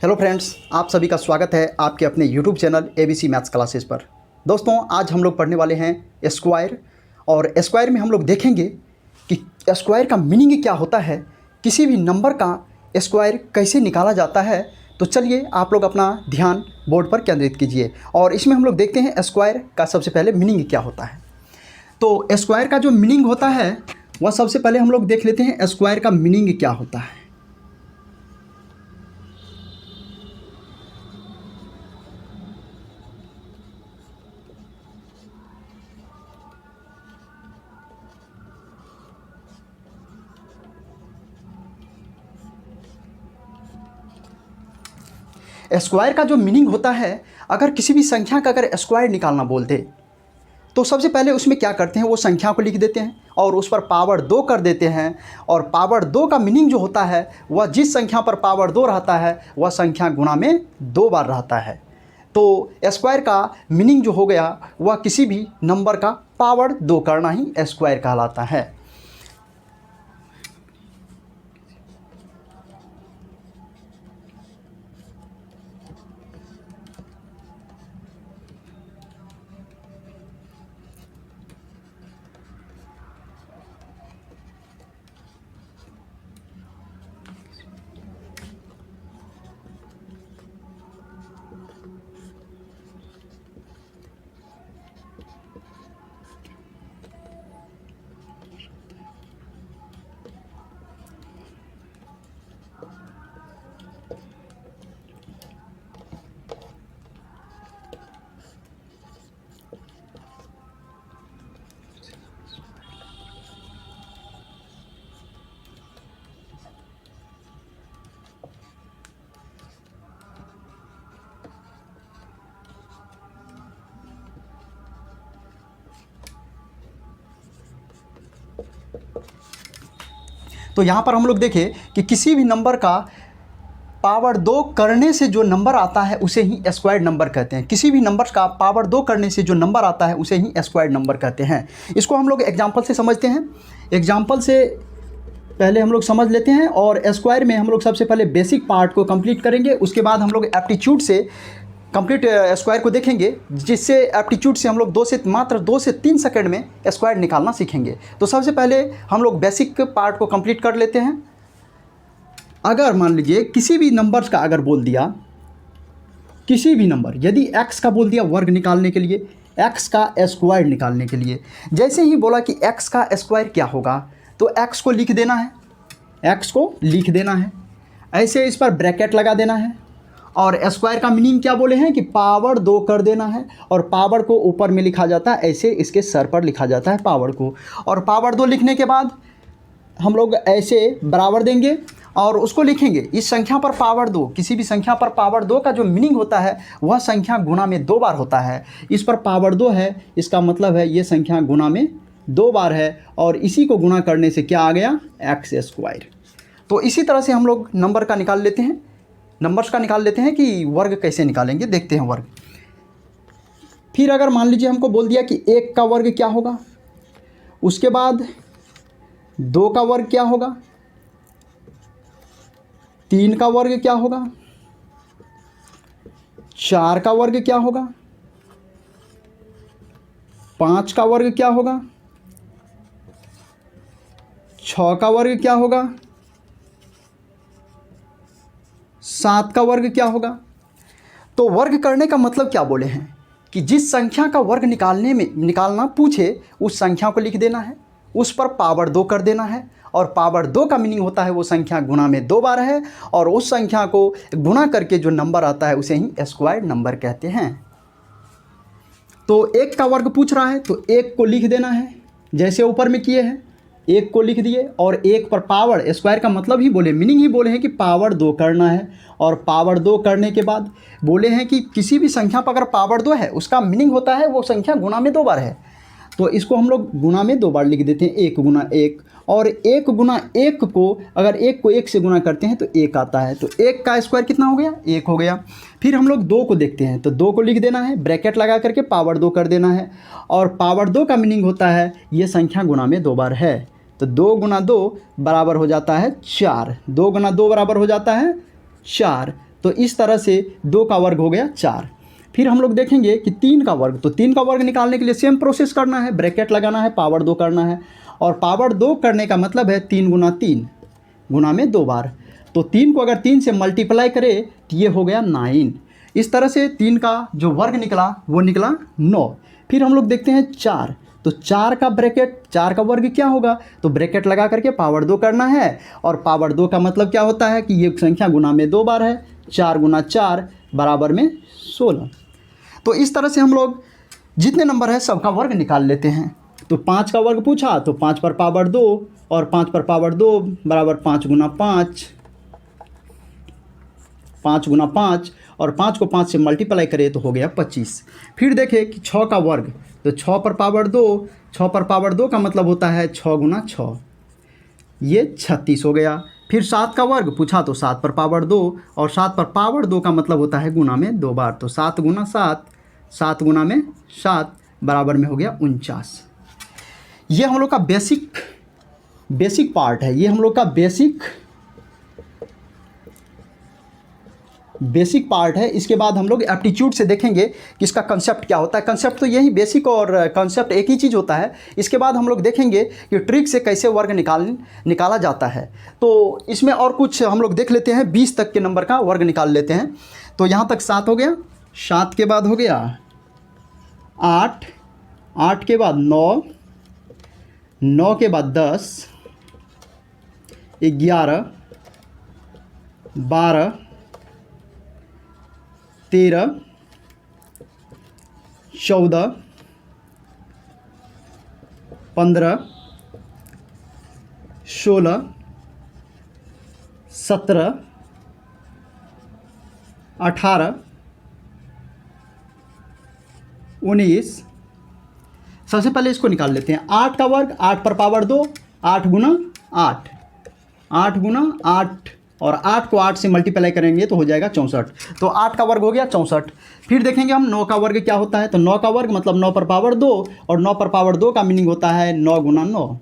Hello friends, आप सभी का स्वागत है आपके अपने YouTube channel ABC maths classes पर। दोस्तों, आज हम लोग पढ़ने वाले हैं स्क्वायर। और स्क्वायर में हम लोग देखेंगे कि स्क्वायर का मीनिंग क्या होता है, किसी भी नंबर का स्क्वायर कैसे निकाला जाता है। तो चलिए आप लोग अपना ध्यान बोर्ड पर केंद्रित कीजिए और इसमें हम लोग देखते हैं स्क्वायर का सबसे पहले मीनिंग क्या होता है। तो स्क्वायर का जो मीनिंग होता है वह सबसे पहले हम लोग देख लेते हैं स्क्वायर का मीनिंग क्या होता है। स्क्वायर का जो मीनिंग होता है, अगर किसी भी संख्या का अगर स्क्वायर निकालना बोलते तो सबसे पहले उसमें क्या करते हैं, वो संख्या को लिख देते हैं और उस पर पावर 2 कर देते हैं। और पावर 2 का मीनिंग जो होता है वह जिस संख्या पर पावर 2 रहता है वह संख्या गुणा में 2 बार रहता है। तो स्क्वायर का मीनिंग जो हो गया वह किसी भी नंबर का पावर 2 करना ही स्क्वायर कहलाता है। तो यहाँ पर हम लोग देखें कि किसी भी नंबर का पावर 2 करने से जो नंबर आता है उसे ही स्क्वायर्ड नंबर कहते हैं। किसी भी नंबर का पावर 2 करने से जो नंबर आता है उसे ही स्क्वायर्ड नंबर कहते हैं। इसको हम लोग एग्जांपल से समझते हैं। एग्जांपल से पहले हम लोग समझ लेते हैं और स्क्वायर में हम लोग सबसे पहले बेसिक पार्ट को कंप्लीट करेंगे। उसके बाद हम लोग एप्टीट्यूड से कंप्लीट स्क्वायर को देखेंगे, जिससे एप्टीट्यूड से हम लोग मात्र 2 से 3 सेकंड में स्क्वायर निकालना सीखेंगे। तो सबसे पहले हम लोग बेसिक पार्ट को कंप्लीट कर लेते हैं। अगर मान लीजिए किसी भी नंबर का अगर बोल दिया, किसी भी नंबर यदि x का बोल दिया वर्ग निकालने के लिए, x का स्क्वायर निकालने के लिए, जैसे ही बोला कि x का स्क्वायर क्या होगा तो x को लिख देना है, x को लिख देना है, ऐसे इस पर ब्रैकेट लगा देना है। और स्क्वायर का मीनिंग क्या बोले हैं कि पावर 2 कर देना है और पावर को ऊपर में लिखा जाता है, ऐसे इसके सर पर लिखा जाता है पावर को। और पावर 2 लिखने के बाद हम लोग ऐसे बराबर देंगे और उसको लिखेंगे इस संख्या पर पावर 2। किसी भी संख्या पर पावर 2 का जो मीनिंग होता है वह संख्या गुणा में 2 बार होता है। इस पर पावर 2 है, इसका मतलब है ये संख्या गुणा में 2 बार है और इसी को गुणा करने से क्या आ गया, एक्स स्क्वायर। तो इसी तरह से हम लोग नंबर का निकाल लेते हैं, नंबर्स का निकाल लेते हैं कि वर्ग कैसे निकालेंगे। देखते हैं वर्ग। फिर अगर मान लीजिए हमको बोल दिया कि 1 का वर्ग क्या होगा, उसके बाद 2 का वर्ग क्या होगा, 3 का वर्ग क्या होगा, 4 का वर्ग क्या होगा, 5 का वर्ग क्या होगा, 6 का वर्ग क्या होगा, 7 का वर्ग क्या होगा। तो वर्ग करने का मतलब क्या बोले हैं कि जिस संख्या का वर्ग निकालना पूछे उस संख्या को लिख देना है, उस पर पावर 2 कर देना है। और पावर 2 का मीनिंग होता है वो संख्या गुणा में 2 बार है और उस संख्या को गुणा करके जो नंबर आता है उसे ही स्क्वायर्ड नंबर कहते हैं। तो 1 का वर्ग पूछ रहा है तो 1 को लिख देना है, जैसे ऊपर में किए हैं 1 को लिख दिए। और 1 पर पावर, स्क्वायर का मतलब ही बोले, मीनिंग ही बोले हैं कि पावर 2 करना है। और पावर 2 करने के बाद बोले हैं कि किसी भी संख्या पर अगर पावर 2 है उसका मीनिंग होता है वो संख्या गुणा में 2 बार है। तो इसको हम लोग गुणा में 2 बार लिख देते हैं, 1 गुणा 1। और 1 गुणा 1 को अगर 1 को 1 से गुणा करते हैं तो 1 आता है। तो 1 का स्क्वायर कितना हो गया, 1 हो गया। फिर हम लोग 2 को देखते हैं तो 2 को लिख देना है, ब्रैकेट लगा करके पावर 2 कर देना है। और पावर 2 का मीनिंग होता है ये संख्या गुणा में 2 बार है। तो 2 गुना 2 बराबर हो जाता है 4, 2 गुना 2 बराबर हो जाता है 4। तो इस तरह से 2 का वर्ग हो गया 4। फिर हम लोग देखेंगे कि 3 का वर्ग, तो 3 का वर्ग निकालने के लिए सेम प्रोसेस करना है, ब्रैकेट लगाना है, पावर 2 करना है। और पावर 2 करने का मतलब है 3 गुना 3 गुना में 2 बार। तो 3 को अगर 3 से मल्टीप्लाई करें तो ये हो गया 9। इस तरह से 3 का जो वर्ग निकला वो निकला 9। फिर हम लोग देखते हैं 4, तो 4 का ब्रैकेट, 4 का वर्ग क्या होगा, तो ब्रैकेट लगा करके पावर 2 करना है। और पावर 2 का मतलब क्या होता है कि ये संख्या गुना में 2 बार है, 4 गुना 4 बराबर में 16। तो इस तरह से हम लोग जितने नंबर है सबका वर्ग निकाल लेते हैं। तो 5 का वर्ग पूछा तो 5 पर पावर 2 और 5 पर पावर 2 बराबर 5 गुना 5, 5 गुना 5 और 5 को 5 से मल्टीप्लाई करें तो हो गया 25। फिर देखें कि 6 का वर्ग, तो 6 पर पावर 2, 6 पर पावर 2 का मतलब होता है 6 गुना 6, ये 36 हो गया। फिर 7 का वर्ग पूछा तो 7 पर पावर 2 और 7 पर पावर 2 का मतलब होता है गुना में 2 बार, तो 7 गुना 7, 7 गुना में 7 बराबर में हो गया 49। ये हम लोग का बेसिक पार्ट है, ये हम लोग का बेसिक पार्ट है। इसके बाद हम लोग एप्टीट्यूड से देखेंगे कि इसका कंसेप्ट क्या होता है। कंसेप्ट तो यही बेसिक और कंसेप्ट एक ही चीज़ होता है। इसके बाद हम लोग देखेंगे कि ट्रिक से कैसे वर्ग निकाला जाता है। तो इसमें और कुछ हम लोग देख लेते हैं, 20 तक के नंबर का वर्ग निकाल लेते हैं। तो यहाँ तक 7 हो गया, 7 के बाद हो गया 8, 8 के बाद 9, 9 के बाद 10, 11, 12, 13, 14, 15, 16, 17, 18, 19। सबसे पहले इसको निकाल लेते हैं। 8 का वर्ग, 8 पर पावर 2, 8 गुना 8, 8 गुना 8 और 8 को 8 से मल्टीप्लाई करेंगे तो हो जाएगा 64। तो 8 का वर्ग हो गया 64। फिर देखेंगे हम 9 का वर्ग क्या होता है। तो 9 का वर्ग मतलब 9 पर पावर 2 और 9 पर पावर 2 का मीनिंग होता है 9 गुना 9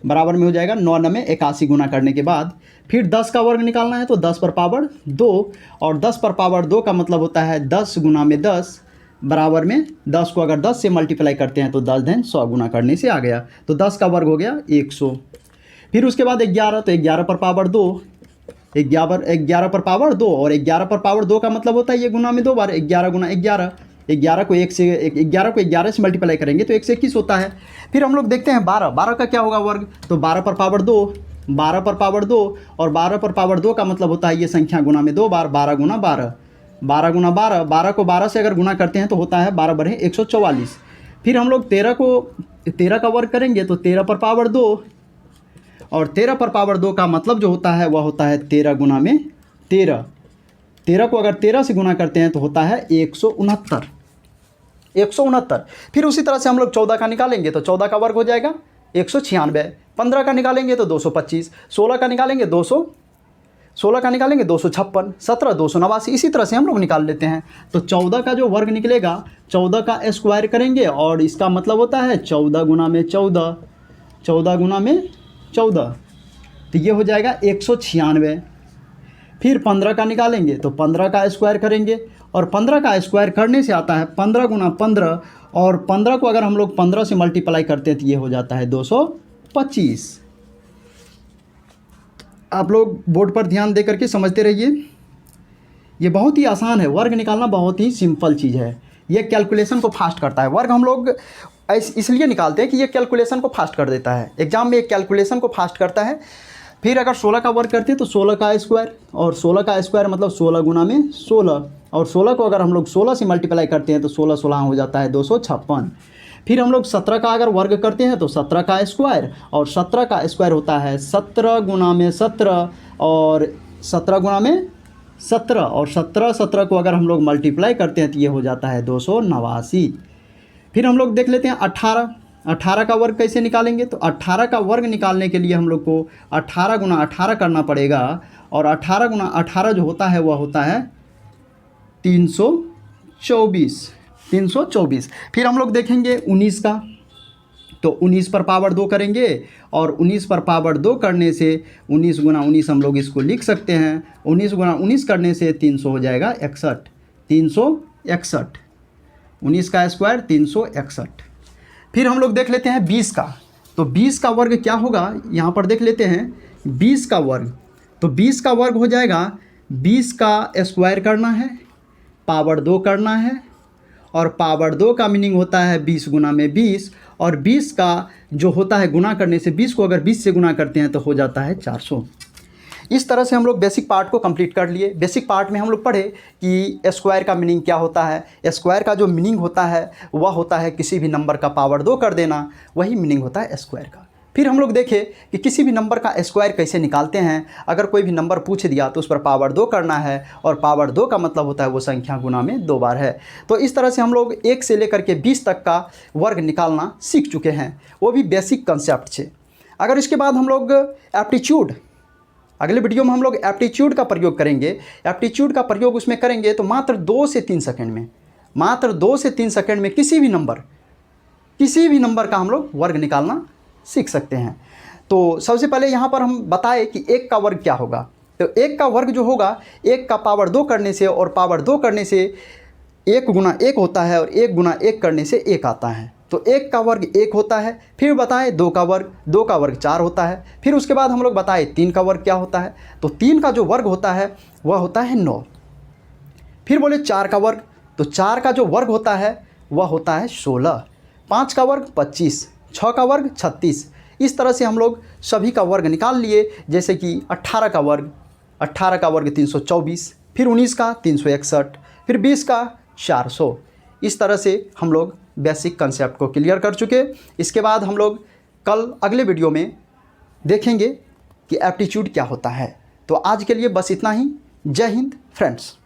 बराबर में हो जाएगा 9 9 में 81 गुना करने के बाद। फिर 10 का वर्ग निकालना है तो 10 पर पावर 2 और 10 पर पावर 2 का मतलब होता है 10 गुना में 10 बराबर में 10 को अगर 10 से मल्टीप्लाई करते हैं तो 10 धन 100 गुना करने से आ गया। तो 10 का वर्ग हो गया 100। फिर उसके बाद 11, तो 11 पर पावर 2, 11 पर पावर 2 और 11 पर पावर 2 का मतलब होता है ये गुना में 2 बार, 11 गुना 11, 11 को 11 से मल्टीप्लाई करेंगे तो 121 होता है। फिर हम लोग देखते हैं 12, 12 का क्या होगा वर्ग। तो 12 पर पावर 2, 12 पर पावर 2 और 12 पर पावर 2 का मतलब होता है ये संख्या गुना में 2 बार, 12 गुना 12, 12 गुना 12, 12 को 12 से अगर गुना करते हैं तो होता है 12 बड़े 144। फिर हम लोग 13 का वर्ग करेंगे तो 13 पर पावर 2 और 13 पर पावर 2 का मतलब जो होता है वह होता है 13 गुना में 13, 13 को अगर 13 से गुना करते हैं तो होता है 169, 169। फिर उसी तरह से हम लोग 14 का निकालेंगे तो 14 का वर्ग हो जाएगा 196, 15 का निकालेंगे तो 225, 16 का निकालेंगे 256, 17 289। इसी तरह से हम लोग निकाल लेते हैं। तो 14 का जो वर्ग निकलेगा 14 का स्क्वायर करेंगे और इसका मतलब होता है 14 गुना में 14, 14 गुना में 14, तो ये हो जाएगा 196। फिर 15 का निकालेंगे तो 15 का स्क्वायर करेंगे और 15 का स्क्वायर करने से आता है 15 गुना 15 और 15 को अगर हम लोग 15 से मल्टीप्लाई करते हैं तो ये हो जाता है 225। आप लोग बोर्ड पर ध्यान दे करके समझते रहिए। ये बहुत ही आसान है, वर्ग निकालना बहुत ही सिंपल चीज़ है। ये कैलकुलेशन को फास्ट करता है। वर्ग हम लोग इसलिए निकालते हैं कि ये कैलकुलेशन को फास्ट कर देता है। एग्जाम में एक कैलकुलेशन को फास्ट करता है। फिर अगर 16 का वर्ग करते हैं तो 16 का स्क्वायर और 16 का स्क्वायर मतलब 16 गुना में 16 और 16 को अगर हम लोग 16 से मल्टीप्लाई करते हैं तो 16 16 हो जाता है 256। फिर हम लोग 17 का अगर वर्ग करते हैं तो 17 का स्क्वायर और 17 का स्क्वायर होता है 17 गुना में 17 और 17 गुना में 17 और 17 को अगर हम लोग मल्टीप्लाई करते हैं तो ये हो जाता है 289। फिर हम लोग देख लेते हैं 18 का वर्ग कैसे निकालेंगे। तो 18 का वर्ग निकालने के लिए हम लोग को 18 गुना 18 करना पड़ेगा और 18 गुना 18 जो होता है वह होता है 324। फिर हम लोग देखेंगे 19 का। तो 19 पर पावर 2 करेंगे और 19 पर पावर 2 करने से 19 गुना 19 हम लोग इसको लिख सकते हैं। 19 गुना 19 करने से 300 हो जाएगा 61, 361, 19 का स्क्वायर 361। फिर हम लोग देख लेते हैं 20 का। तो 20 का वर्ग क्या होगा, यहाँ पर देख लेते हैं 20 का वर्ग। तो 20 का वर्ग हो जाएगा, 20 का स्क्वायर करना है, पावर 2 करना है, और पावर 2 का मीनिंग होता है 20 गुना में 20, और 20 का जो होता है गुना करने से 20 को अगर 20 से गुना करते हैं तो हो जाता है 400। इस तरह से हम लोग बेसिक पार्ट को कंप्लीट कर लिए। बेसिक पार्ट में हम लोग पढ़े कि स्क्वायर का मीनिंग क्या होता है। स्क्वायर का जो मीनिंग होता है वह होता है किसी भी नंबर का पावर 2 कर देना, वही मीनिंग होता है स्क्वायर का। फिर हम लोग देखें कि किसी भी नंबर का स्क्वायर कैसे निकालते हैं। अगर कोई भी नंबर पूछ दिया तो उस पर पावर 2 करना है, और पावर 2 का मतलब होता है वो संख्या गुना में 2 बार है। तो इस तरह से हम लोग 1 से लेकर के 20 तक का वर्ग निकालना सीख चुके हैं, वो भी बेसिक कंसेप्ट से। अगर इसके बाद हम लोग एप्टीट्यूड, अगले वीडियो में हम लोग एप्टीट्यूड का प्रयोग करेंगे। एप्टीट्यूड का प्रयोग उसमें करेंगे तो मात्र 2 से 3 सेकंड में, मात्र 2 से 3 सेकंड में किसी भी नंबर का हम लोग वर्ग निकालना सीख सकते हैं। तो सबसे पहले यहाँ पर हम बताएं कि 1 का वर्ग क्या होगा। तो 1 का वर्ग जो होगा, 1 का पावर 2 करने से और पावर 2 करने से 1 गुना 1 होता है, और 1 गुना 1 करने से 1 आता है। तो 1 का वर्ग 1 होता है। फिर बताएं 2 का वर्ग 4 होता है। फिर उसके बाद हम लोग बताएं 3 का वर्ग क्या होता है। तो 3 का जो वर्ग होता है वह होता है 9। फिर बोले 4 का वर्ग, तो 4 का जो वर्ग होता है वह होता है 16। 5 का वर्ग 25, 6 का वर्ग 36। इस तरह से हम लोग सभी का वर्ग निकाल लिए। जैसे कि 18 का वर्ग 324, फिर 19 का 361, फिर 20 का 400। इस तरह से हम लोग बेसिक कंसेप्ट को क्लियर कर चुके। इसके बाद हम लोग कल अगले वीडियो में देखेंगे कि एप्टीट्यूड क्या होता है। तो आज के लिए बस इतना ही। जय हिंद फ्रेंड्स।